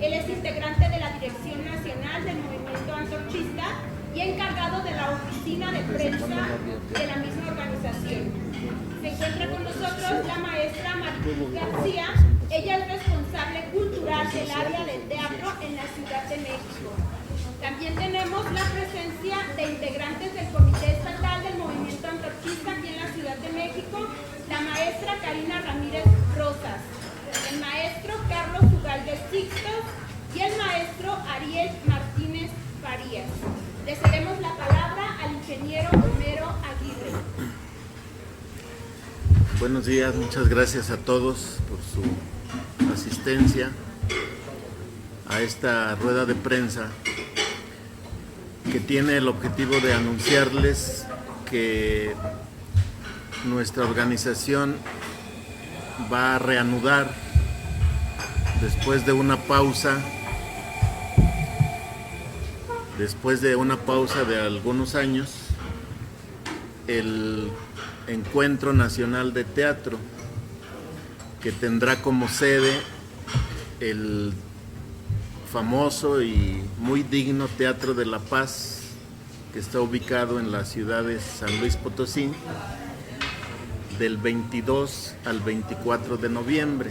Él es integrante de la Dirección Nacional del Movimiento Antorchista y encargado de la oficina de prensa de la misma organización. Se encuentra con nosotros la maestra Maricruz García. Ella es responsable cultural del área del teatro en la Ciudad de México. También tenemos la presencia de integrantes del Comité Estatal del Movimiento Antorchista aquí en la Ciudad de México, la maestra Karina Ramírez Rosas, el maestro Carlos Ugalde Sixtos y el maestro Ariel Martínez Farías. Le cedemos la palabra al ingeniero Homero Aguirre. Buenos días, muchas gracias a todos por su asistencia a esta rueda de prensa que tiene el objetivo de anunciarles que nuestra organización va a reanudar después de una pausa de algunos años el Encuentro Nacional de Teatro, que tendrá como sede el famoso y muy digno Teatro de la Paz, que está ubicado en la ciudad de San Luis Potosí, del 22 al 24 de noviembre.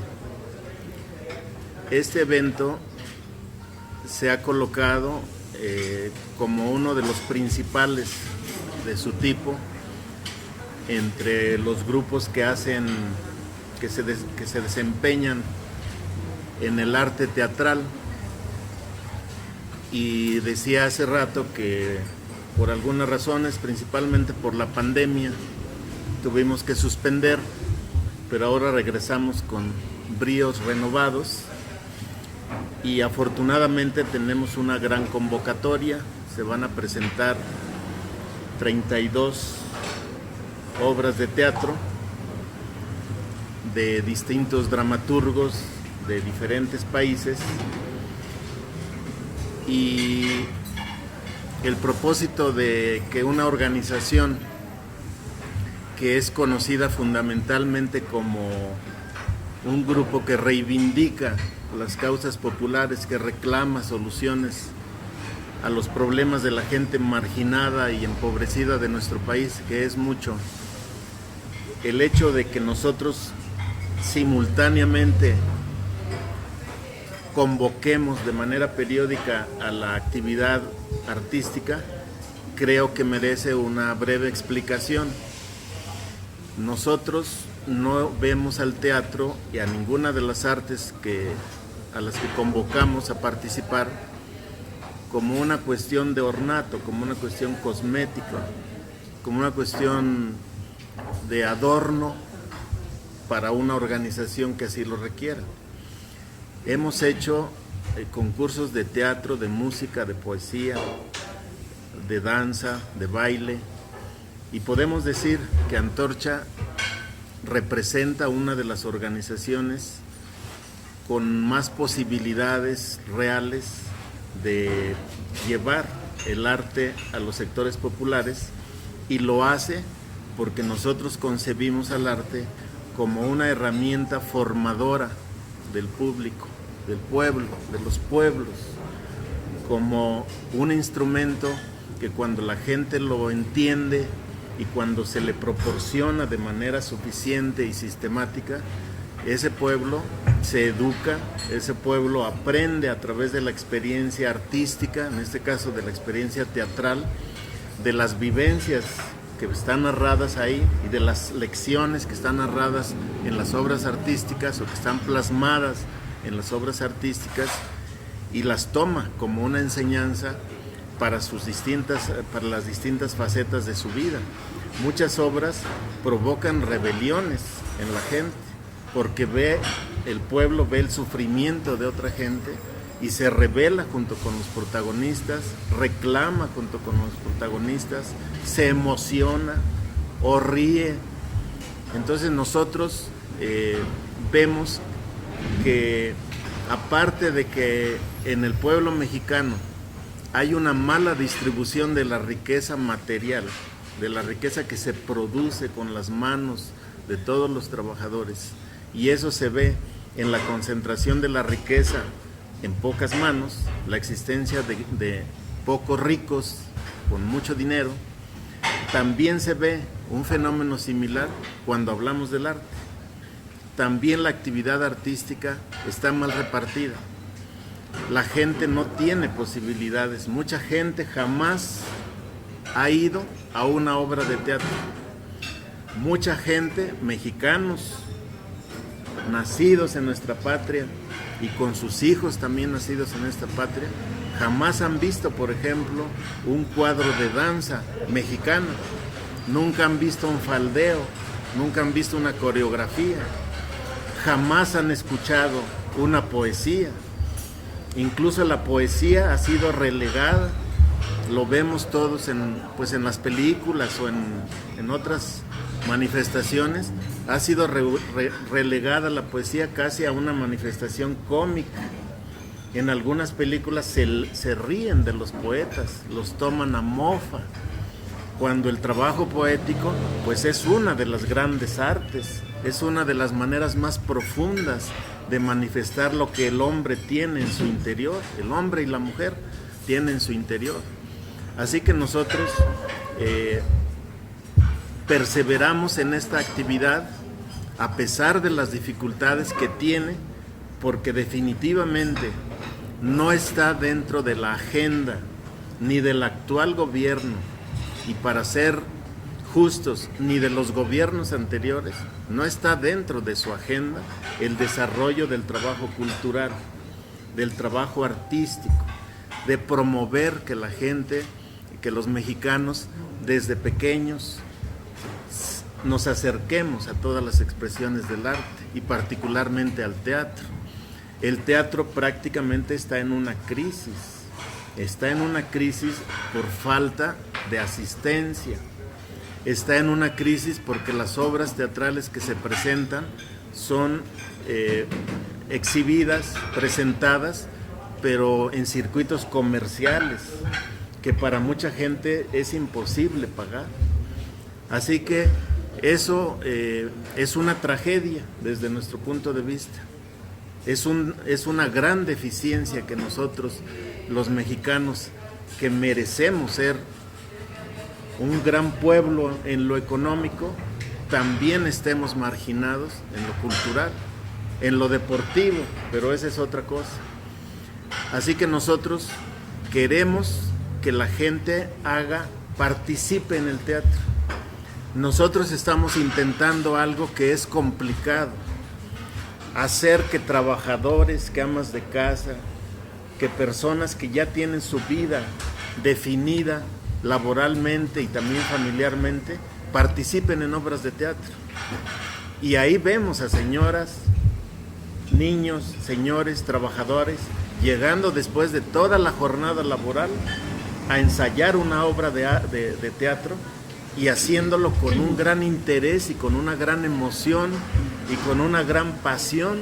Este evento se ha colocado como uno de los principales de su tipo entre los grupos que se desempeñan en el arte teatral. Y decía hace rato que por algunas razones, principalmente por la pandemia, tuvimos que suspender, pero ahora regresamos con bríos renovados y afortunadamente tenemos una gran convocatoria. Se van a presentar 32 obras de teatro de distintos dramaturgos de diferentes países, y el propósito de que una organización que es conocida fundamentalmente como un grupo que reivindica las causas populares, que reclama soluciones a los problemas de la gente marginada y empobrecida de nuestro país, que es mucho, el hecho de que nosotros simultáneamente convoquemos de manera periódica a la actividad artística, creo que merece una breve explicación. Nosotros no vemos al teatro y a ninguna de las artes a las que convocamos a participar como una cuestión de ornato, como una cuestión cosmética, como una cuestión de adorno para una organización que así lo requiera. Hemos hecho concursos de teatro, de música, de poesía, de danza, de baile, y podemos decir que Antorcha representa una de las organizaciones con más posibilidades reales de llevar el arte a los sectores populares, y lo hace porque nosotros concebimos al arte como una herramienta formadora del público, del pueblo, de los pueblos, como un instrumento que cuando la gente lo entiende y cuando se le proporciona de manera suficiente y sistemática, ese pueblo se educa, ese pueblo aprende a través de la experiencia artística, en este caso de la experiencia teatral, de las vivencias que están narradas ahí y de las lecciones que están narradas en las obras artísticas o que están plasmadas en las obras artísticas, y las toma como una enseñanza para las distintas facetas de su vida. Muchas obras provocan rebeliones en la gente porque el pueblo ve el sufrimiento de otra gente y se rebela junto con los protagonistas, reclama junto con los protagonistas, se emociona o ríe. Entonces nosotros vemos que, aparte de que en el pueblo mexicano hay una mala distribución de la riqueza material, de la riqueza que se produce con las manos de todos los trabajadores, y eso se ve en la concentración de la riqueza en pocas manos, la existencia de pocos ricos con mucho dinero, también se ve un fenómeno similar cuando hablamos del arte. También la actividad artística está mal repartida. La gente no tiene posibilidades. Mucha gente jamás ha ido a una obra de teatro. Mucha gente, mexicanos, nacidos en nuestra patria y con sus hijos también nacidos en esta patria, jamás han visto, por ejemplo, un cuadro de danza mexicana. Nunca han visto un faldeo, nunca han visto una coreografía, jamás han escuchado una poesía. Incluso la poesía ha sido relegada, lo vemos todos en las películas o en otras manifestaciones, ha sido relegada la poesía casi a una manifestación cómica. En algunas películas se ríen de los poetas, los toman a mofa, cuando el trabajo poético pues es una de las grandes artes, es una de las maneras más profundas de manifestar lo que el hombre tiene en su interior, el hombre y la mujer tienen en su interior. Así que nosotros perseveramos en esta actividad a pesar de las dificultades que tiene, porque definitivamente no está dentro de la agenda ni del actual gobierno, y para ser justos, ni de los gobiernos anteriores, no está dentro de su agenda el desarrollo del trabajo cultural, del trabajo artístico, de promover que la gente, que los mexicanos desde pequeños nos acerquemos a todas las expresiones del arte y particularmente al teatro. El teatro prácticamente está en una crisis por falta de asistencia, está en una crisis porque las obras teatrales que se presentan son exhibidas, presentadas, pero en circuitos comerciales, que para mucha gente es imposible pagar. Así que eso es una tragedia desde nuestro punto de vista. Es una gran deficiencia que nosotros, los mexicanos, que merecemos ser un gran pueblo en lo económico, también estemos marginados en lo cultural, en lo deportivo, pero esa es otra cosa. Así que nosotros queremos que la gente participe en el teatro. Nosotros estamos intentando algo que es complicado, hacer que trabajadores, que amas de casa, que personas que ya tienen su vida definida laboralmente y también familiarmente, participen en obras de teatro. Y ahí vemos a señoras, niños, señores, trabajadores, llegando después de toda la jornada laboral a ensayar una obra de teatro y haciéndolo con un gran interés y con una gran emoción y con una gran pasión.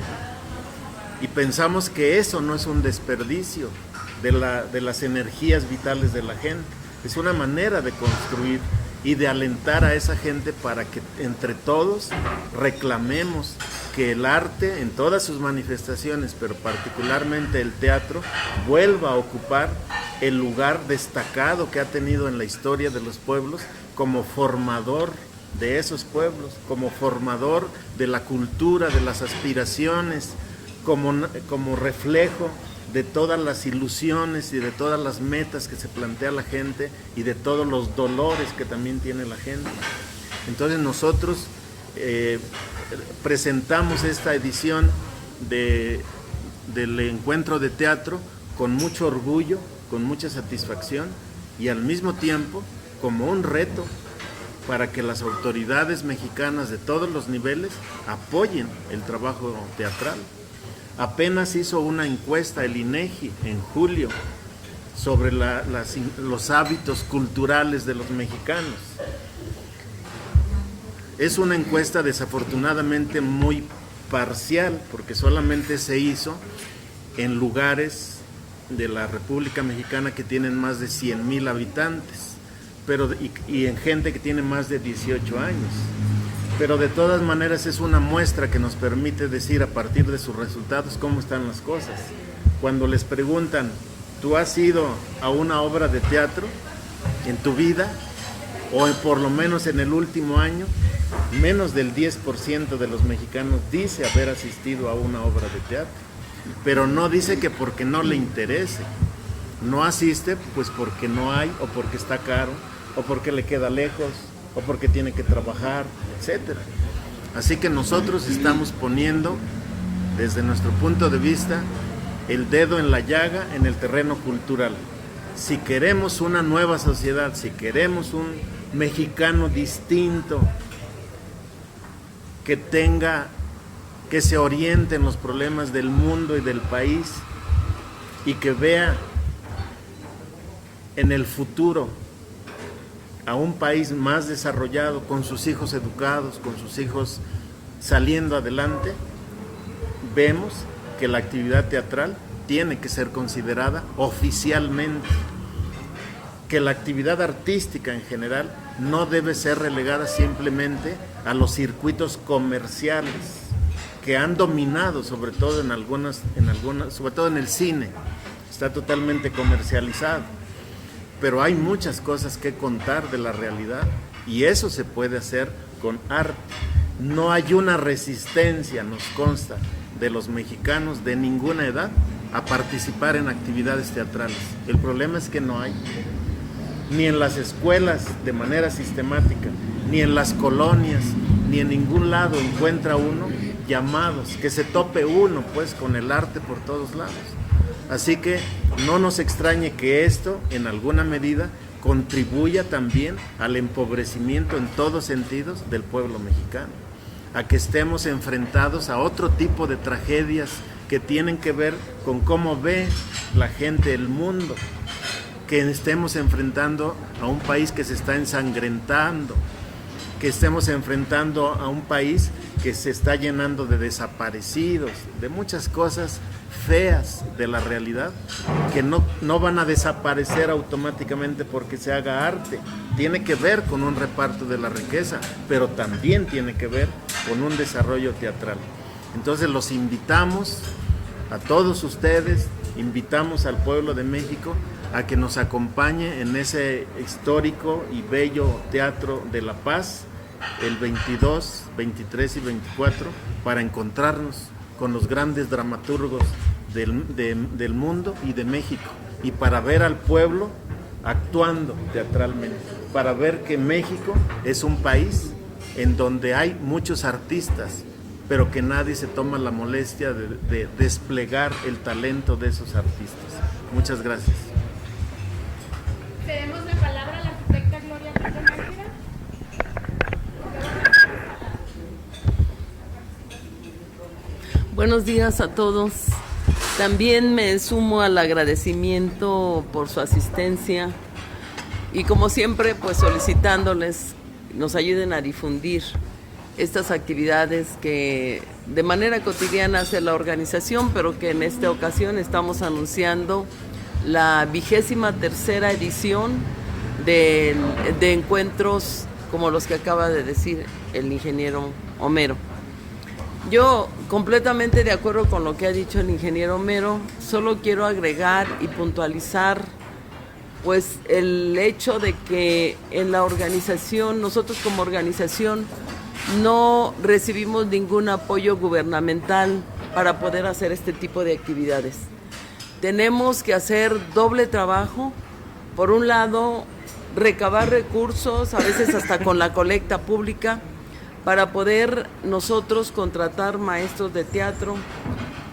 Y pensamos que eso no es un desperdicio de las energías vitales de la gente, es una manera de construir y de alentar a esa gente para que entre todos reclamemos que el arte en todas sus manifestaciones, pero particularmente el teatro, vuelva a ocupar el lugar destacado que ha tenido en la historia de los pueblos como formador de esos pueblos, como formador de la cultura, de las aspiraciones, como reflejo de todas las ilusiones y de todas las metas que se plantea la gente y de todos los dolores que también tiene la gente. Entonces nosotros presentamos esta edición del encuentro de teatro con mucho orgullo, con mucha satisfacción y al mismo tiempo como un reto para que las autoridades mexicanas de todos los niveles apoyen el trabajo teatral. Apenas hizo una encuesta el INEGI en julio sobre los hábitos culturales de los mexicanos. Es una encuesta desafortunadamente muy parcial porque solamente se hizo en lugares de la República Mexicana que tienen más de 100,000 habitantes, y en gente que tiene más de 18 años. Pero de todas maneras es una muestra que nos permite decir a partir de sus resultados cómo están las cosas. cuando les preguntan, ¿tú has ido a una obra de teatro en tu vida? O por lo menos en el último año, menos del 10% de los mexicanos dice haber asistido a una obra de teatro. Pero no dice que porque no le interese. No asiste pues porque no hay, o porque está caro, o porque le queda lejos, o porque tiene que trabajar, etc. Así que nosotros estamos poniendo, desde nuestro punto de vista, el dedo en la llaga en el terreno cultural. Si queremos una nueva sociedad, si queremos un mexicano distinto, que se oriente en los problemas del mundo y del país, y que vea en el futuro a un país más desarrollado, con sus hijos educados, con sus hijos saliendo adelante, vemos que la actividad teatral tiene que ser considerada oficialmente, que la actividad artística en general no debe ser relegada simplemente a los circuitos comerciales que han dominado, sobre todo sobre todo en el cine, está totalmente comercializado. Pero hay muchas cosas que contar de la realidad, y eso se puede hacer con arte. No hay una resistencia, nos consta, de los mexicanos de ninguna edad a participar en actividades teatrales. El problema es que no hay, ni en las escuelas de manera sistemática, ni en las colonias, ni en ningún lado encuentra uno llamados, que se tope uno pues con el arte por todos lados. Así que no nos extrañe que esto, en alguna medida, contribuya también al empobrecimiento en todos sentidos del pueblo mexicano, a que estemos enfrentados a otro tipo de tragedias que tienen que ver con cómo ve la gente el mundo, que estemos enfrentando a un país que se está ensangrentando, que estemos enfrentando a un país que se está llenando de desaparecidos, de muchas cosas feas de la realidad, que no van a desaparecer automáticamente porque se haga arte. Tiene que ver con un reparto de la riqueza, pero también tiene que ver con un desarrollo teatral. Entonces los invitamos a todos ustedes, invitamos al pueblo de México a que nos acompañe en ese histórico y bello Teatro de la Paz el 22, 23 y 24 para encontrarnos con los grandes dramaturgos del mundo y de México, y para ver al pueblo actuando teatralmente, para ver que México es un país en donde hay muchos artistas, pero que nadie se toma la molestia de desplegar el talento de esos artistas. Muchas gracias. Cedemos la palabra a la arquitecta Gloria Pérez Nájera. Buenos días a todos. También me sumo al agradecimiento por su asistencia y, como siempre, pues solicitándoles nos ayuden a difundir estas actividades que de manera cotidiana hace la organización, pero que en esta ocasión estamos anunciando la 23ª edición de encuentros como los que acaba de decir el ingeniero Homero. Yo completamente de acuerdo con lo que ha dicho el ingeniero Homero, solo quiero agregar y puntualizar pues el hecho de que en la organización, nosotros como organización, no recibimos ningún apoyo gubernamental para poder hacer este tipo de actividades. Tenemos que hacer doble trabajo. Por un lado, recabar recursos, a veces hasta con la colecta pública, para poder nosotros contratar maestros de teatro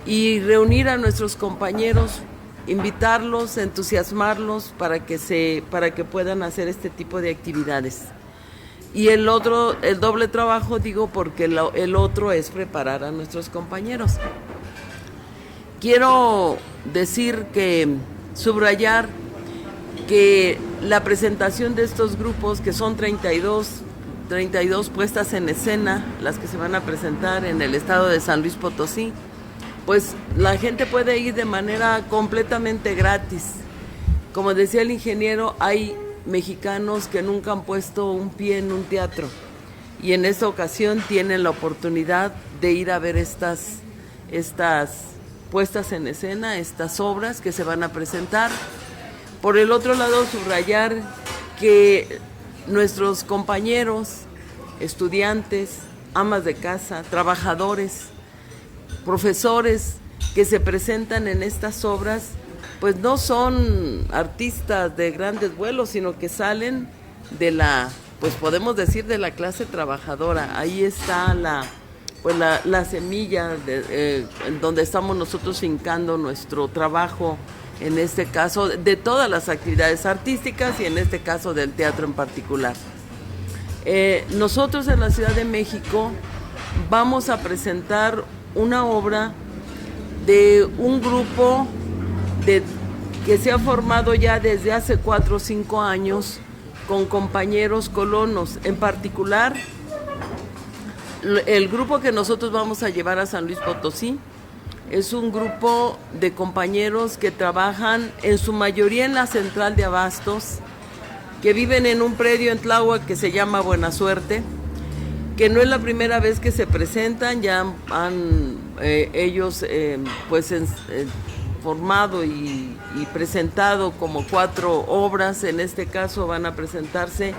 y reunir a nuestros compañeros, invitarlos, entusiasmarlos para que puedan hacer este tipo de actividades. Y el doble trabajo, digo, porque el otro es preparar a nuestros compañeros. Quiero subrayar que la presentación de estos grupos, que son 32 puestas en escena, las que se van a presentar en el estado de San Luis Potosí, pues la gente puede ir de manera completamente gratis. Como decía el ingeniero, hay mexicanos que nunca han puesto un pie en un teatro y en esta ocasión tienen la oportunidad de ir a ver estas puestas en escena, estas obras que se van a presentar. Por el otro lado, subrayar que nuestros compañeros, estudiantes, amas de casa, trabajadores, profesores que se presentan en estas obras, pues no son artistas de grandes vuelos, sino que salen de la, pues podemos decir, de la clase trabajadora. Ahí está la semilla en donde estamos nosotros fincando nuestro trabajo, en este caso de todas las actividades artísticas y en este caso del teatro en particular. Nosotros en la Ciudad de México vamos a presentar una obra de un grupo que se ha formado ya desde hace 4 o 5 años con compañeros colonos. En particular, el grupo que nosotros vamos a llevar a San Luis Potosí es un grupo de compañeros que trabajan en su mayoría en la central de abastos, que viven en un predio en Tláhuac que se llama Buena Suerte, que no es la primera vez que se presentan, ya han ellos formado y presentado como 4 obras. En este caso van a presentarse.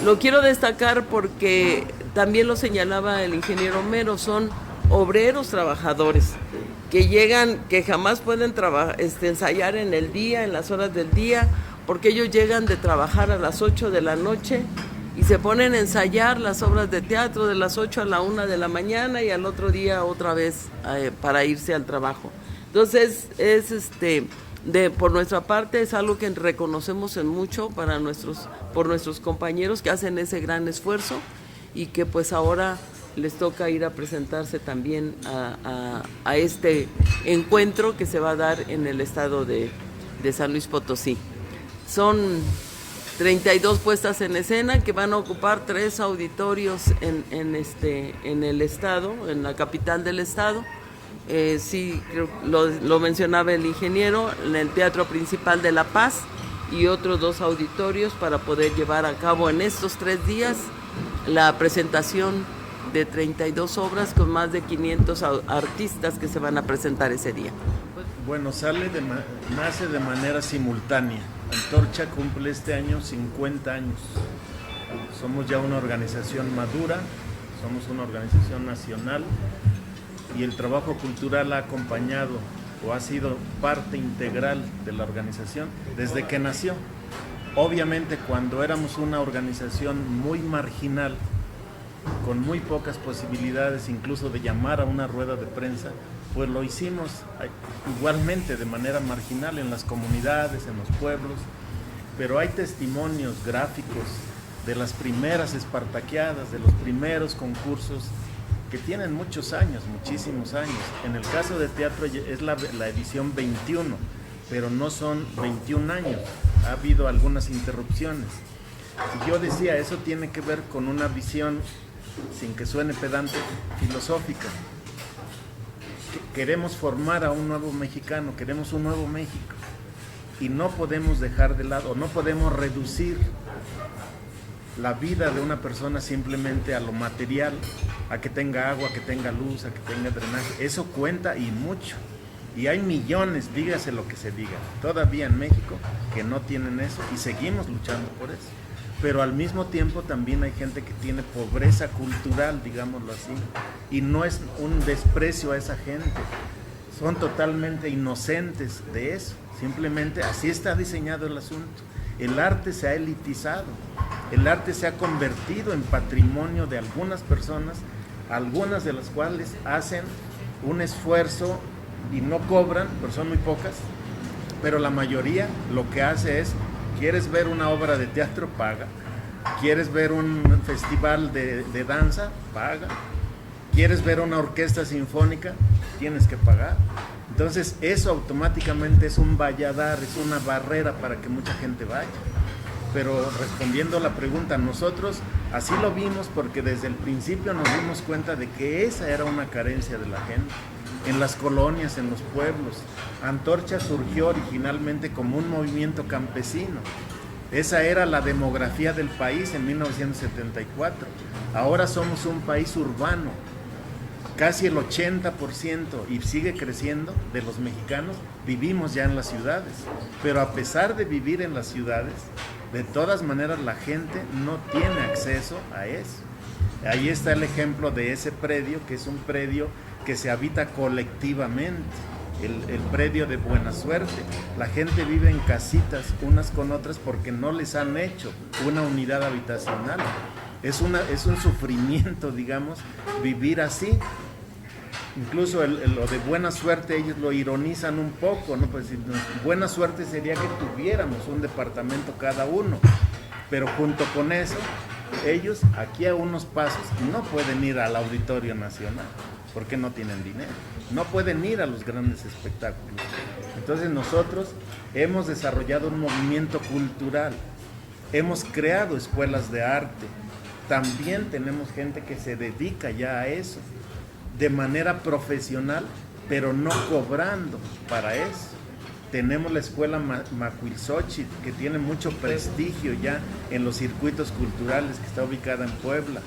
Lo quiero destacar porque también lo señalaba el ingeniero Homero, son obreros trabajadores que llegan, que jamás pueden ensayar en el día, en las horas del día, porque ellos llegan de trabajar a las 8 de la noche y se ponen a ensayar las obras de teatro de las 8 a la 1 de la mañana y al otro día otra vez para irse al trabajo. Entonces, por nuestra parte es algo que reconocemos en mucho por nuestros compañeros que hacen ese gran esfuerzo y que pues ahora les toca ir a presentarse también a este encuentro que se va a dar en el estado de San Luis Potosí. Son 32 puestas en escena que van a ocupar 3 auditorios en el estado, en la capital del estado. Sí, lo mencionaba el ingeniero, en el Teatro Principal de La Paz y otros 2 auditorios para poder llevar a cabo en estos 3 días la presentación de 32 obras con más de 500 artistas que se van a presentar ese día. Bueno, nace de manera simultánea. Antorcha cumple este año 50 años. Somos ya una organización madura, somos una organización nacional y el trabajo cultural ha acompañado o ha sido parte integral de la organización desde que nació. Obviamente cuando éramos una organización muy marginal, con muy pocas posibilidades incluso de llamar a una rueda de prensa, pues lo hicimos igualmente de manera marginal en las comunidades, en los pueblos, pero hay testimonios gráficos de las primeras espartaqueadas, de los primeros concursos que tienen muchos años, muchísimos años. En el caso de teatro es la edición 21, pero no son 21 años, ha habido algunas interrupciones. Y yo decía, eso tiene que ver con una visión, sin que suene pedante, filosófica. Queremos formar a un nuevo mexicano, queremos un nuevo México y no podemos dejar de lado, no podemos reducir la vida de una persona simplemente a lo material, a que tenga agua, a que tenga luz, a que tenga drenaje. Eso cuenta y mucho. Y hay millones, dígase lo que se diga, todavía en México que no tienen eso y seguimos luchando por eso. Pero al mismo tiempo también hay gente que tiene pobreza cultural, digámoslo así, y no es un desprecio a esa gente, son totalmente inocentes de eso, simplemente así está diseñado el asunto. El arte se ha elitizado, el arte se ha convertido en patrimonio de algunas personas, algunas de las cuales hacen un esfuerzo y no cobran, pero son muy pocas, pero la mayoría lo que hace es: ¿quieres ver una obra de teatro? Paga. ¿Quieres ver un festival de danza? Paga. ¿Quieres ver una orquesta sinfónica? Tienes que pagar. Entonces eso automáticamente es un valladar, es una barrera para que mucha gente vaya. Pero respondiendo a la pregunta, nosotros así lo vimos porque desde el principio nos dimos cuenta de que esa era una carencia de la gente. En las colonias, en los pueblos. Antorcha surgió originalmente como un movimiento campesino. Esa era la demografía del país en 1974. Ahora somos un país urbano. casi el 80% y sigue creciendo de los mexicanos vivimos ya en las ciudades, pero a pesar de vivir en las ciudades, de todas maneras la gente no tiene acceso a eso. Ahí está el ejemplo de ese predio, que es un predio que se habita colectivamente, el predio de Buena Suerte. La gente vive en casitas unas con otras porque no les han hecho una unidad habitacional. Es un sufrimiento, digamos, vivir así. Incluso lo de Buena Suerte ellos lo ironizan un poco, ¿no? Pues buena suerte sería que tuviéramos un departamento cada uno, pero junto con eso, ellos aquí a unos pasos no pueden ir al Auditorio Nacional porque no tienen dinero, no pueden ir a los grandes espectáculos. Entonces nosotros hemos desarrollado un movimiento cultural, hemos creado escuelas de arte, también tenemos gente que se dedica ya a eso de manera profesional, pero no cobrando para eso. Tenemos la escuela Macuilxóchitl, que tiene mucho prestigio ya en los circuitos culturales, que está ubicada en Puebla.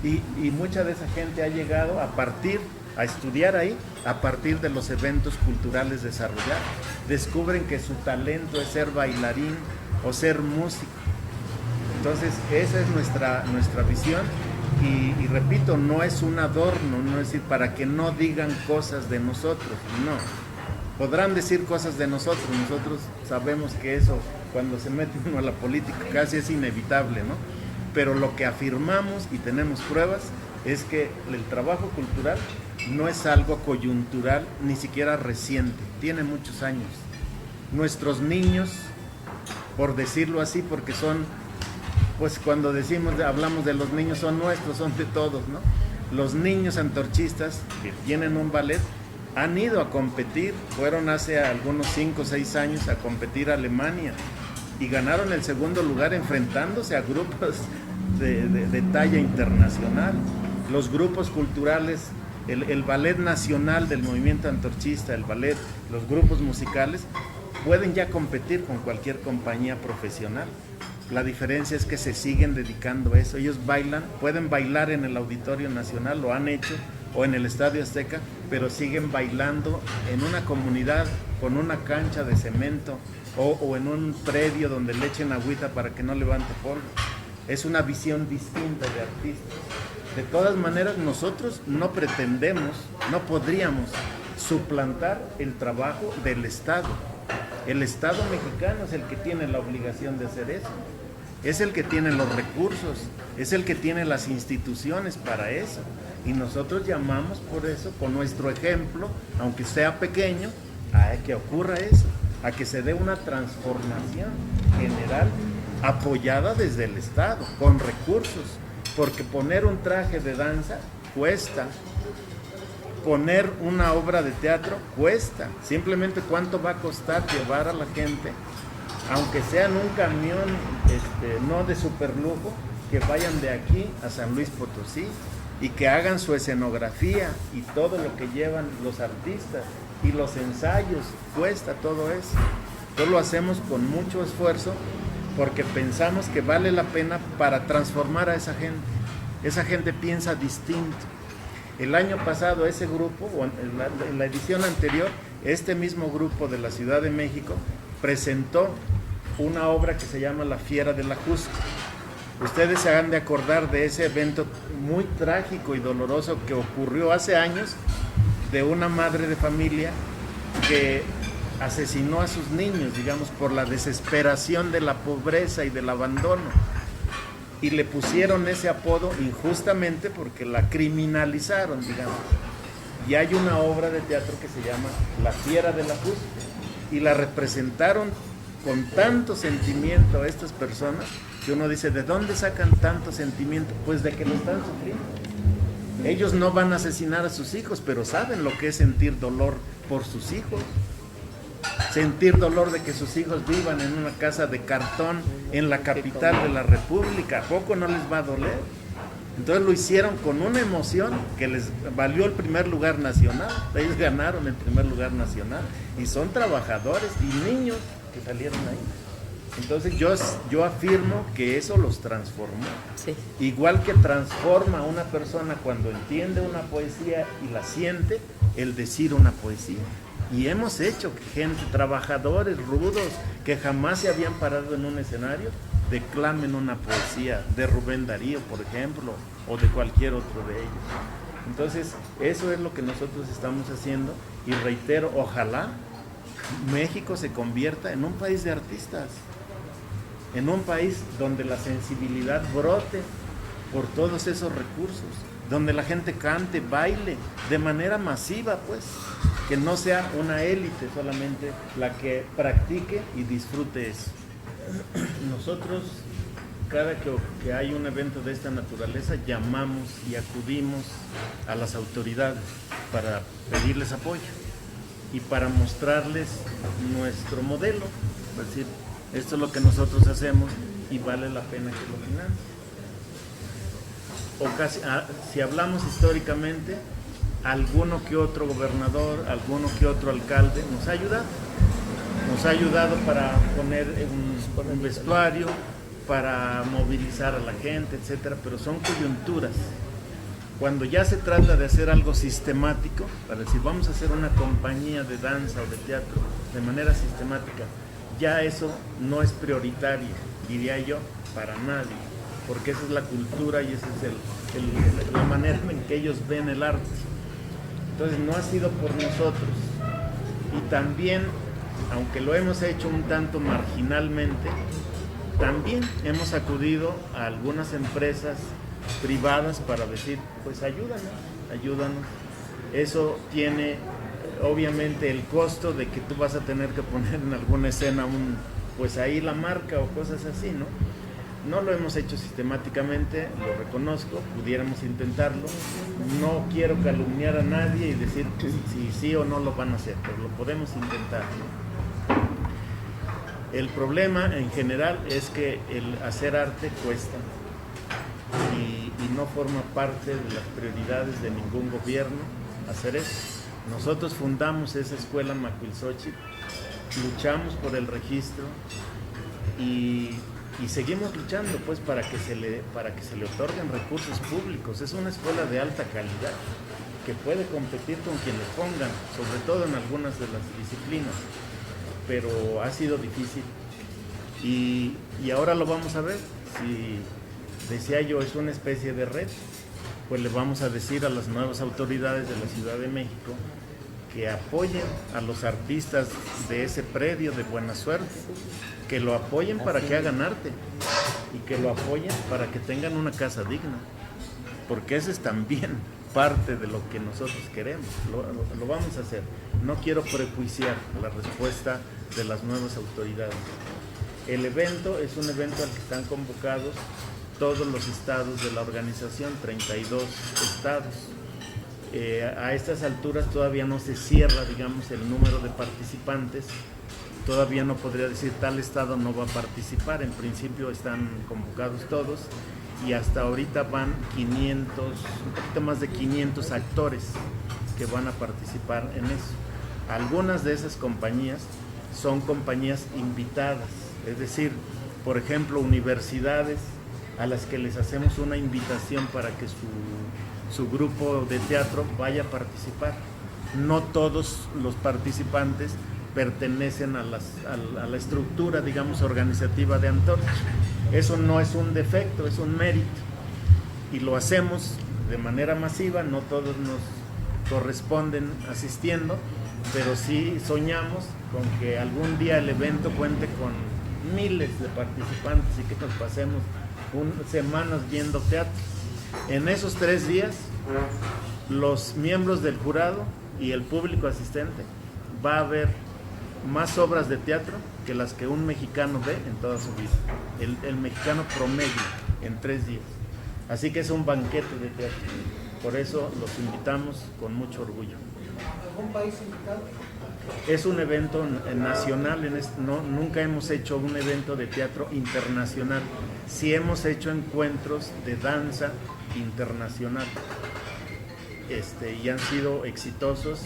Y mucha de esa gente ha llegado a estudiar ahí, a partir de los eventos culturales desarrollados. Descubren que su talento es ser bailarín o ser músico. Entonces, esa es nuestra visión. Y repito, no es un adorno, no es decir, para que no digan cosas de nosotros, no. Podrán decir cosas de nosotros sabemos que eso, cuando se mete uno a la política, casi es inevitable, ¿no? Pero lo que afirmamos y tenemos pruebas es que el trabajo cultural no es algo coyuntural, ni siquiera reciente, tiene muchos años. Nuestros niños, por decirlo así, porque son, pues cuando hablamos de los niños, son nuestros, son de todos, ¿no? Los niños antorchistas que tienen un ballet han ido a competir, fueron hace algunos 5 o 6 años a competir a Alemania y ganaron el segundo lugar enfrentándose a grupos de talla internacional. Los grupos culturales, el ballet nacional del movimiento antorchista, el ballet, los grupos musicales, pueden ya competir con cualquier compañía profesional. La diferencia es que se siguen dedicando a eso. Ellos pueden bailar en el Auditorio Nacional, lo han hecho, o en el Estadio Azteca, pero siguen bailando en una comunidad con una cancha de cemento o en un predio donde le echen agüita para que no levante polvo. Es una visión distinta de artistas. De todas maneras, nosotros no pretendemos, no podríamos suplantar el trabajo del Estado. El Estado mexicano es el que tiene la obligación de hacer eso. Es el que tiene los recursos, es el que tiene las instituciones para eso. Y nosotros llamamos por eso, con nuestro ejemplo, aunque sea pequeño, a que ocurra eso, a que se dé una transformación general apoyada desde el Estado, con recursos. Porque poner un traje de danza cuesta. Poner una obra de teatro cuesta. Simplemente cuánto va a costar llevar a la gente, aunque sea en un camión no de superlujo, que vayan de aquí a San Luis Potosí y que hagan su escenografía y todo lo que llevan los artistas y los ensayos, cuesta todo eso. Entonces lo hacemos con mucho esfuerzo porque pensamos que vale la pena para transformar a esa gente. Esa gente piensa distinto. El año pasado ese grupo, o en la edición anterior, este mismo grupo de la Ciudad de México presentó una obra que se llama La Fiera del Ajusco. Ustedes se han de acordar de ese evento muy trágico y doloroso que ocurrió hace años, de una madre de familia que asesinó a sus niños, digamos, por la desesperación de la pobreza y del abandono. Y le pusieron ese apodo injustamente porque la criminalizaron, digamos. Y hay una obra de teatro que se llama La Fiera del Ajusco y la representaron con tanto sentimiento a estas personas que uno dice, ¿de dónde sacan tanto sentimiento? Pues de que lo están sufriendo. Ellos no van a asesinar a sus hijos, pero saben lo que es sentir dolor por sus hijos. Sentir dolor de que sus hijos vivan en una casa de cartón en la capital de la República, ¿a poco no les va a doler? Entonces lo hicieron con una emoción que les valió el primer lugar nacional. Ellos ganaron el primer lugar nacional y son trabajadores y niños que salieron ahí. Entonces yo afirmo que eso los transformó. Sí. Igual que transforma a una persona cuando entiende una poesía y la siente, el decir una poesía. Y hemos hecho que gente, trabajadores rudos, que jamás se habían parado en un escenario, declamen una poesía de Rubén Darío, por ejemplo, o de cualquier otro de ellos. Entonces, eso es lo que nosotros estamos haciendo, y reitero, ojalá México se convierta en un país de artistas, en un país donde la sensibilidad brote por todos esos recursos, donde la gente cante, baile de manera masiva, pues, que no sea una élite solamente la que practique y disfrute eso. Nosotros, cada que hay un evento de esta naturaleza, llamamos y acudimos a las autoridades para pedirles apoyo y para mostrarles nuestro modelo, es decir, esto es lo que nosotros hacemos y vale la pena que lo financien. Si hablamos históricamente, alguno que otro gobernador, alguno que otro alcalde nos ha ayudado. Nos ha ayudado para poner un vestuario, para movilizar a la gente, etcétera, pero son coyunturas. Cuando ya se trata de hacer algo sistemático, para decir vamos a hacer una compañía de danza o de teatro de manera sistemática, ya eso no es prioritario, diría yo, para nadie, porque esa es la cultura y esa es la manera en que ellos ven el arte. Entonces no ha sido por nosotros. Y también, aunque lo hemos hecho un tanto marginalmente, también hemos acudido a algunas empresas privadas para decir, pues ayúdanos. Eso tiene obviamente el costo de que tú vas a tener que poner en alguna escena pues ahí la marca o cosas así, ¿no? No lo hemos hecho sistemáticamente, lo reconozco, pudiéramos intentarlo. No quiero calumniar a nadie y decir si sí o no lo van a hacer, pero lo podemos intentar, ¿no? El problema en general es que el hacer arte cuesta y no forma parte de las prioridades de ningún gobierno hacer eso. Nosotros fundamos esa escuela Macuilxóchitl, luchamos por el registro y seguimos luchando pues para que se le otorguen recursos públicos. Es una escuela de alta calidad que puede competir con quien le pongan, sobre todo en algunas de las disciplinas, pero ha sido difícil y ahora lo vamos a ver. Si decía yo, es una especie de red, pues le vamos a decir a las nuevas autoridades de la Ciudad de México que apoyen a los artistas de ese predio de Buena Suerte, que lo apoyen para que hagan arte y que lo apoyen para que tengan una casa digna, porque ese es también parte de lo que nosotros queremos. Lo vamos a hacer. No quiero prejuiciar la respuesta de las nuevas autoridades. El evento es un evento al que están convocados todos los estados de la organización, 32 estados. A estas alturas todavía no se cierra, digamos, el número de participantes. Todavía no podría decir tal estado no va a participar. En principio están convocados todos y hasta ahorita van 500, un poquito más de 500 actores que van a participar en eso. Algunas de esas compañías son compañías invitadas, es decir, por ejemplo, universidades a las que les hacemos una invitación para que su grupo de teatro vaya a participar. No todos los participantes pertenecen a la estructura, digamos, organizativa de Antorcha. Eso no es un defecto, es un mérito. Y lo hacemos de manera masiva, no todos nos corresponden asistiendo, pero sí soñamos con que algún día el evento cuente con miles de participantes y que nos pasemos semanas viendo teatro. En esos 3 días, los miembros del jurado y el público asistente va a ver más obras de teatro que las que un mexicano ve en toda su vida. El mexicano promedio en 3 días. Así que es un banquete de teatro. Por eso los invitamos con mucho orgullo. ¿Algún país invitado? Es un evento nacional, nunca hemos hecho un evento de teatro internacional. Sí hemos hecho encuentros de danza internacional y han sido exitosos.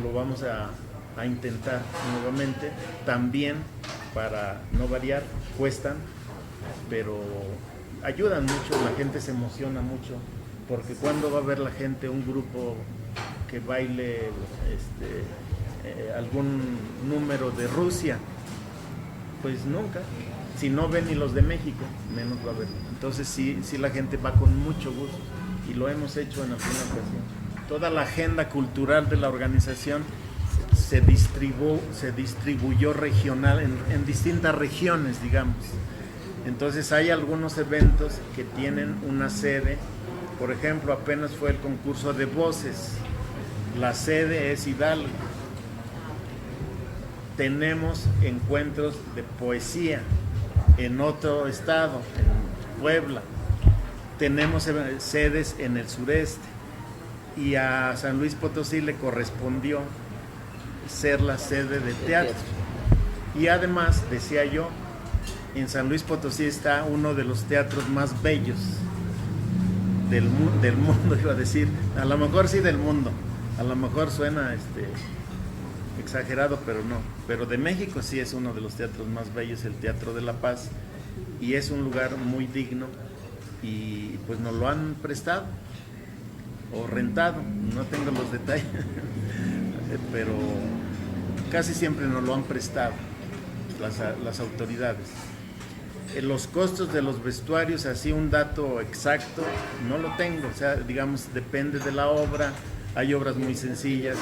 Lo vamos a intentar nuevamente. También para no variar, cuestan, pero ayudan mucho, la gente se emociona mucho, porque cuando va a ver la gente un grupo que baile algún número de Rusia, pues nunca. Si no ven ni los de México, menos va a ver. Entonces sí la gente va con mucho gusto y lo hemos hecho en alguna ocasión. Toda la agenda cultural de la organización se distribuyó regional en distintas regiones, digamos. Entonces hay algunos eventos que tienen una sede. Por ejemplo, apenas fue el concurso de voces. La sede es Hidalgo. Tenemos encuentros de poesía en otro estado, en Puebla. Tenemos sedes en el sureste. Y a San Luis Potosí le correspondió ser la sede de teatro. Y además, decía yo, en San Luis Potosí está uno de los teatros más bellos del mundo, iba a decir. A lo mejor sí del mundo. A lo mejor suena exagerado, pero no. Pero de México sí es uno de los teatros más bellos, el Teatro de la Paz. Y es un lugar muy digno y pues nos lo han prestado o rentado, no tengo los detalles, pero casi siempre nos lo han prestado las autoridades. Los costos de los vestuarios, así un dato exacto, no lo tengo, o sea, digamos, depende de la obra. Hay obras muy sencillas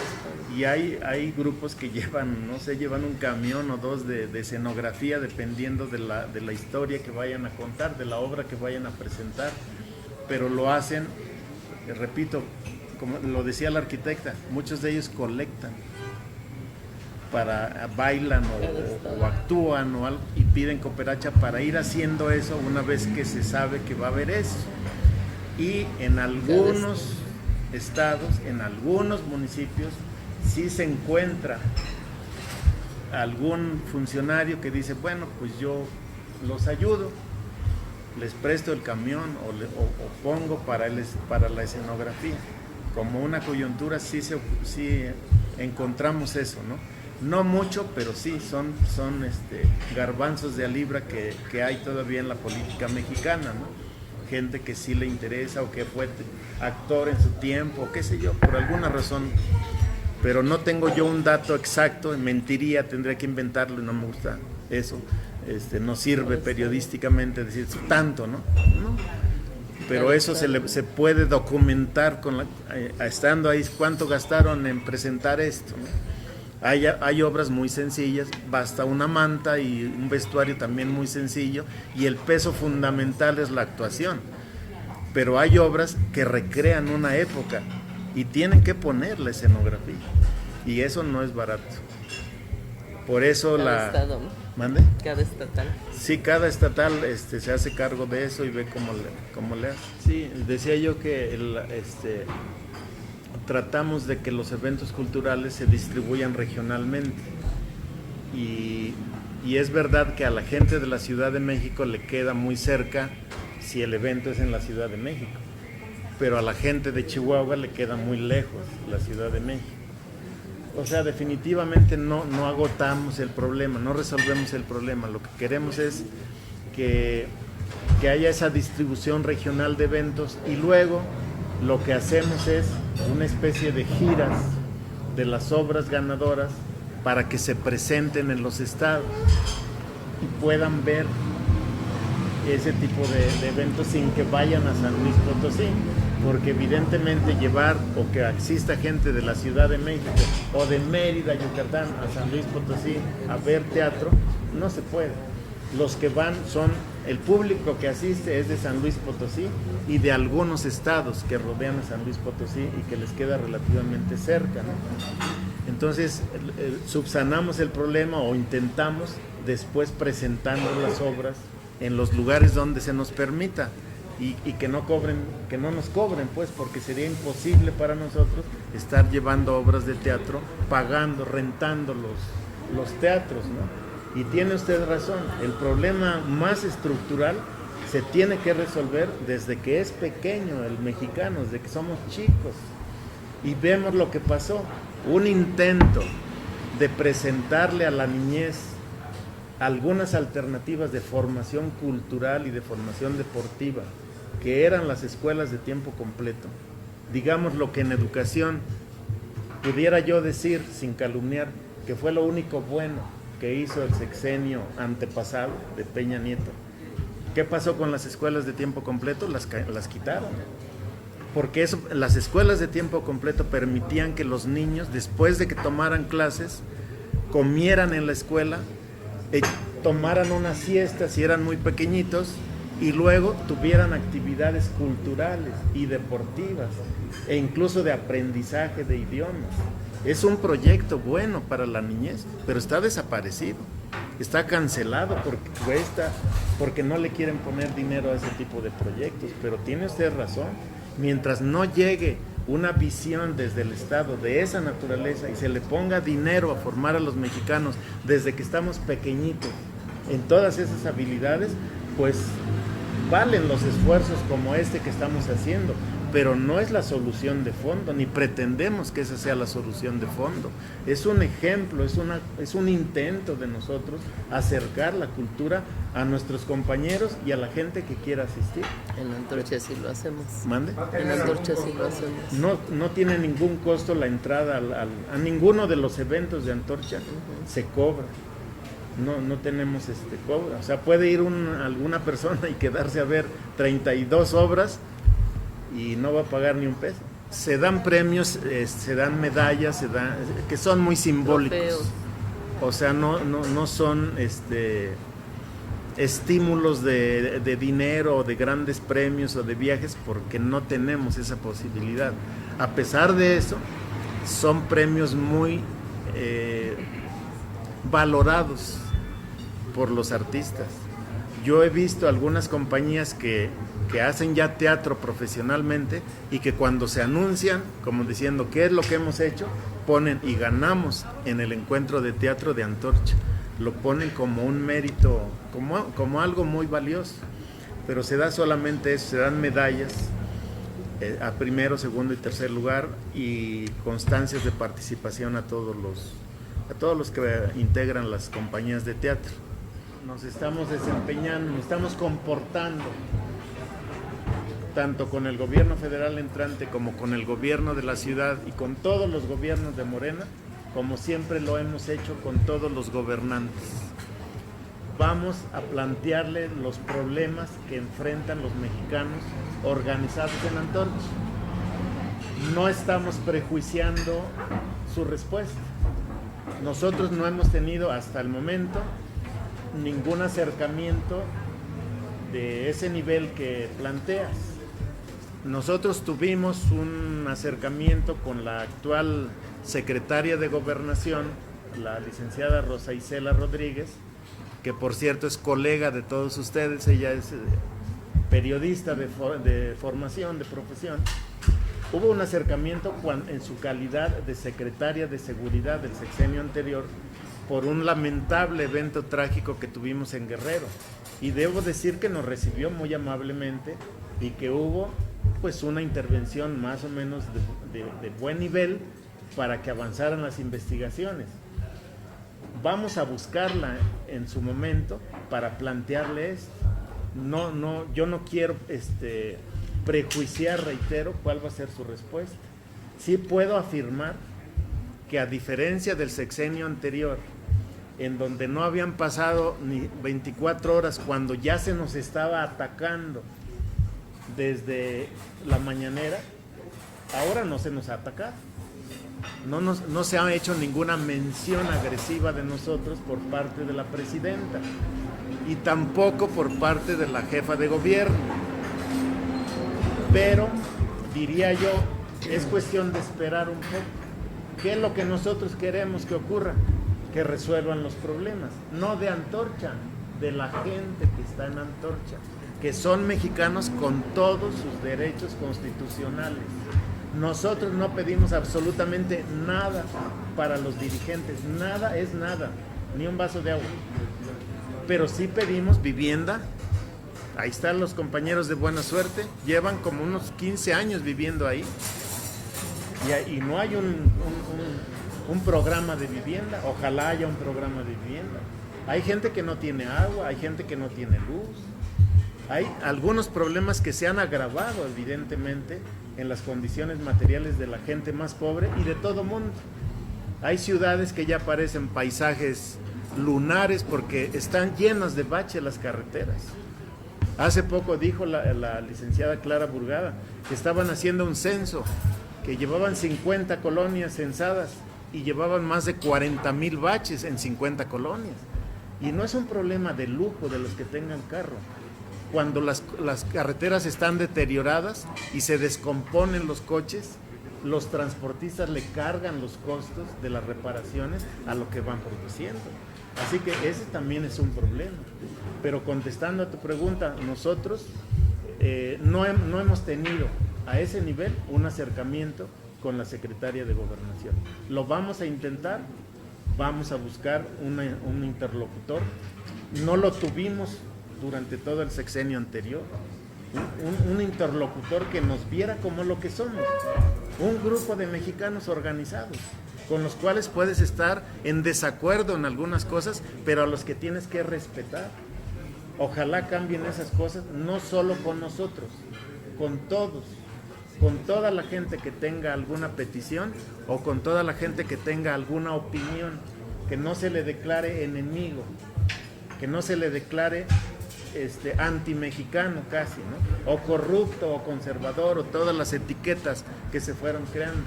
y hay grupos que llevan, no sé, llevan un camión o dos de escenografía dependiendo de la historia que vayan a contar, de la obra que vayan a presentar, pero lo hacen, repito, como lo decía la arquitecta, muchos de ellos colectan, bailan o actúan o algo, y piden cooperacha para ir haciendo eso una vez que se sabe que va a haber eso. Y en algunos estados, en algunos municipios, sí se encuentra algún funcionario que dice, bueno, pues yo los ayudo, les presto el camión o pongo para la escenografía. Como una coyuntura sí encontramos eso, ¿no? No mucho, pero sí, son garbanzos de a libra que hay todavía en la política mexicana, ¿no? Gente que sí le interesa o que fue actor en su tiempo, qué sé yo, por alguna razón. Pero no tengo yo un dato exacto, mentiría, tendría que inventarlo y no me gusta eso. No sirve periodísticamente decir tanto, ¿no? No. Pero eso se puede documentar estando ahí, cuánto gastaron en presentar esto, ¿no? Hay obras muy sencillas, basta una manta y un vestuario también muy sencillo, y el peso fundamental es la actuación. Pero hay obras que recrean una época y tienen que poner la escenografía, y eso no es barato. Por eso cada estado, ¿no? ¿Mande? Cada estatal. Sí, cada estatal se hace cargo de eso y ve cómo le hace. Sí, decía yo que tratamos de que los eventos culturales se distribuyan regionalmente. Y es verdad que a la gente de la Ciudad de México le queda muy cerca si el evento es en la Ciudad de México. Pero a la gente de Chihuahua le queda muy lejos la Ciudad de México. O sea, definitivamente no agotamos el problema, no resolvemos el problema. Lo que queremos es que haya esa distribución regional de eventos, y luego lo que hacemos es una especie de giras de las obras ganadoras para que se presenten en los estados y puedan ver ese tipo de eventos sin que vayan a San Luis Potosí, porque evidentemente llevar o que exista gente de la Ciudad de México o de Mérida, Yucatán, a San Luis Potosí a ver teatro, no se puede. Los que van el público que asiste es de San Luis Potosí y de algunos estados que rodean a San Luis Potosí y que les queda relativamente cerca, ¿no? Entonces subsanamos el problema, o intentamos, después presentando las obras en los lugares donde se nos permita, y que no nos cobren, pues, porque sería imposible para nosotros estar llevando obras de teatro, pagando, rentando los teatros, ¿no? Y tiene usted razón, el problema más estructural se tiene que resolver desde que es pequeño el mexicano, desde que somos chicos. Y vemos lo que pasó, un intento de presentarle a la niñez algunas alternativas de formación cultural y de formación deportiva, que eran las escuelas de tiempo completo. Digamos lo que en educación pudiera yo decir, sin calumniar, que fue lo único bueno que hizo el sexenio antepasado de Peña Nieto. ¿Qué pasó con las escuelas de tiempo completo? Las quitaron. Porque las escuelas de tiempo completo permitían que los niños, después de que tomaran clases, comieran en la escuela, tomaran una siesta si eran muy pequeñitos, y luego tuvieran actividades culturales y deportivas e incluso de aprendizaje de idiomas. Es un proyecto bueno para la niñez, pero está desaparecido, está cancelado porque no le quieren poner dinero a ese tipo de proyectos. Pero tiene usted razón, mientras no llegue una visión desde el Estado de esa naturaleza y se le ponga dinero a formar a los mexicanos desde que estamos pequeñitos en todas esas habilidades, pues valen los esfuerzos como este que estamos haciendo, pero no es la solución de fondo, ni pretendemos que esa sea la solución de fondo. Es un ejemplo, es un intento de nosotros acercar la cultura a nuestros compañeros y a la gente que quiera asistir. En Antorcha sí lo hacemos. ¿Mande? En Antorcha sí lo hacemos. No tiene ningún costo la entrada a ninguno de los eventos de Antorcha. Se cobra. No tenemos cobra. O sea, puede ir alguna persona y quedarse a ver 32 obras y no va a pagar ni un peso. Se dan premios, se dan medallas, que son muy simbólicos. Trofeos. O sea, no son estímulos de dinero o de grandes premios o de viajes, porque no tenemos esa posibilidad. A pesar de eso, son premios muy valorados por los artistas. Yo he visto algunas compañías que hacen ya teatro profesionalmente y que cuando se anuncian, como diciendo qué es lo que hemos hecho, ponen y ganamos en el encuentro de teatro de Antorcha. Lo ponen como un mérito, como algo muy valioso. Pero se da solamente eso, se dan medallas a primero, segundo y tercer lugar, y constancias de participación a todos los que integran las compañías de teatro. Nos estamos desempeñando, nos estamos comportando tanto con el gobierno federal entrante como con el gobierno de la ciudad y con todos los gobiernos de Morena, como siempre lo hemos hecho con todos los gobernantes. Vamos a plantearle los problemas que enfrentan los mexicanos organizados en Antorcha. No estamos prejuiciando su respuesta. Nosotros no hemos tenido hasta el momento ningún acercamiento de ese nivel que planteas. Nosotros tuvimos un acercamiento con la actual secretaria de Gobernación, la licenciada Rosa Isela Rodríguez, que por cierto es colega de todos ustedes. Ella es periodista de formación, de profesión. Hubo un acercamiento en su calidad de secretaria de Seguridad del sexenio anterior por un lamentable evento trágico que tuvimos en Guerrero. Y debo decir que nos recibió muy amablemente y que hubo pues una intervención más o menos de buen nivel para que avanzaran las investigaciones. Vamos a buscarla en su momento para plantearle esto. Yo no quiero prejuiciar, reitero, cuál va a ser su respuesta. Sí puedo afirmar que, a diferencia del sexenio anterior, en donde no habían pasado ni 24 horas cuando ya se nos estaba atacando desde la mañanera, ahora no se nos ha atacado. No se ha hecho ninguna mención agresiva de nosotros por parte de la presidenta y tampoco por parte de la jefa de gobierno. Pero, diría yo, es cuestión de esperar un poco. ¿Qué es lo que nosotros queremos que ocurra? Que resuelvan los problemas, no de Antorcha, de la gente que está en Antorcha, que son mexicanos con todos sus derechos constitucionales. Nosotros no pedimos absolutamente nada para los dirigentes, nada es nada, ni un vaso de agua. Pero sí pedimos vivienda. Ahí están los compañeros de Buena Suerte, llevan como unos 15 años viviendo ahí y no hay un programa de vivienda. Ojalá haya un programa de vivienda. Hay gente que no tiene agua, hay gente que no tiene luz. Hay algunos problemas que se han agravado evidentemente en las condiciones materiales de la gente más pobre y de todo mundo. Hay ciudades que ya parecen paisajes lunares porque están llenas de baches las carreteras. Hace poco dijo la licenciada Clara Burgada que estaban haciendo un censo, que llevaban 50 colonias censadas y llevaban más de 40,000 baches en 50 colonias. Y no es un problema de lujo de los que tengan carro. Cuando las carreteras están deterioradas y se descomponen los coches, los transportistas le cargan los costos de las reparaciones a lo que van produciendo. Así que ese también es un problema. Pero contestando a tu pregunta, nosotros no hemos tenido a ese nivel un acercamiento con la Secretaría de Gobernación. Lo vamos a intentar, vamos a buscar un interlocutor. No lo tuvimos durante todo el sexenio anterior. Un interlocutor que nos viera como lo que somos, un grupo de mexicanos organizados, con los cuales puedes estar en desacuerdo en algunas cosas, pero a los que tienes que respetar. Ojalá cambien esas cosas, no solo con nosotros, con todos, con toda la gente que tenga alguna petición o con toda la gente que tenga alguna opinión, que no se le declare enemigo, que no se le declare anti-mexicano casi, ¿no? O corrupto o conservador o todas las etiquetas que se fueron creando.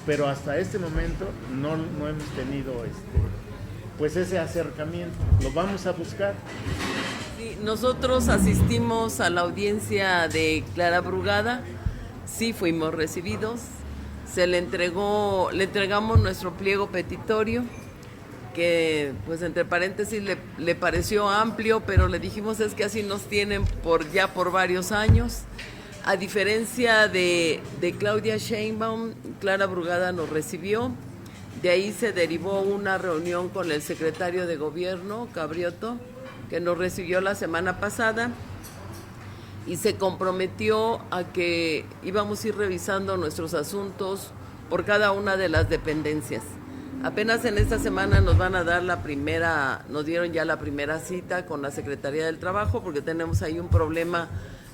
Pero hasta este momento no hemos tenido pues ese acercamiento. Lo vamos a buscar. Sí, nosotros asistimos a la audiencia de Clara Brugada, sí fuimos recibidos, le entregamos nuestro pliego petitorio, que pues entre paréntesis le pareció amplio, pero le dijimos es que así nos tienen por varios años. A diferencia de Claudia Sheinbaum, Clara Brugada nos recibió, de ahí se derivó una reunión con el secretario de Gobierno, Cabrioto, que nos recibió la semana pasada y se comprometió a que íbamos a ir revisando nuestros asuntos por cada una de las dependencias. Apenas en esta semana nos dieron ya la primera cita con la Secretaría del Trabajo, porque tenemos ahí un problema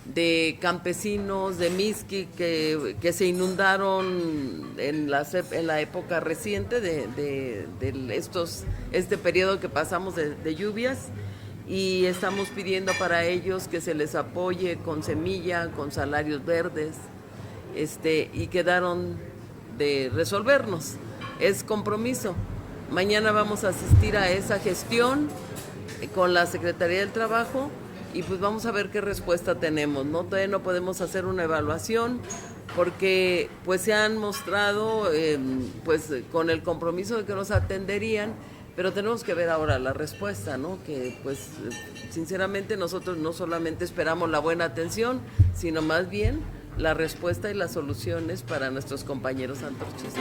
de campesinos de Mixquic que se inundaron en la época reciente de este periodo que pasamos de lluvias, y estamos pidiendo para ellos que se les apoye con semilla, con salarios verdes, y quedaron de resolvernos. Es compromiso. Mañana vamos a asistir a esa gestión con la Secretaría del Trabajo y pues vamos a ver qué respuesta tenemos, ¿no? Todavía no podemos hacer una evaluación porque pues se han mostrado pues con el compromiso de que nos atenderían, pero tenemos que ver ahora la respuesta, ¿no? Que pues sinceramente nosotros no solamente esperamos la buena atención, sino más bien la respuesta y las soluciones para nuestros compañeros antorchistas.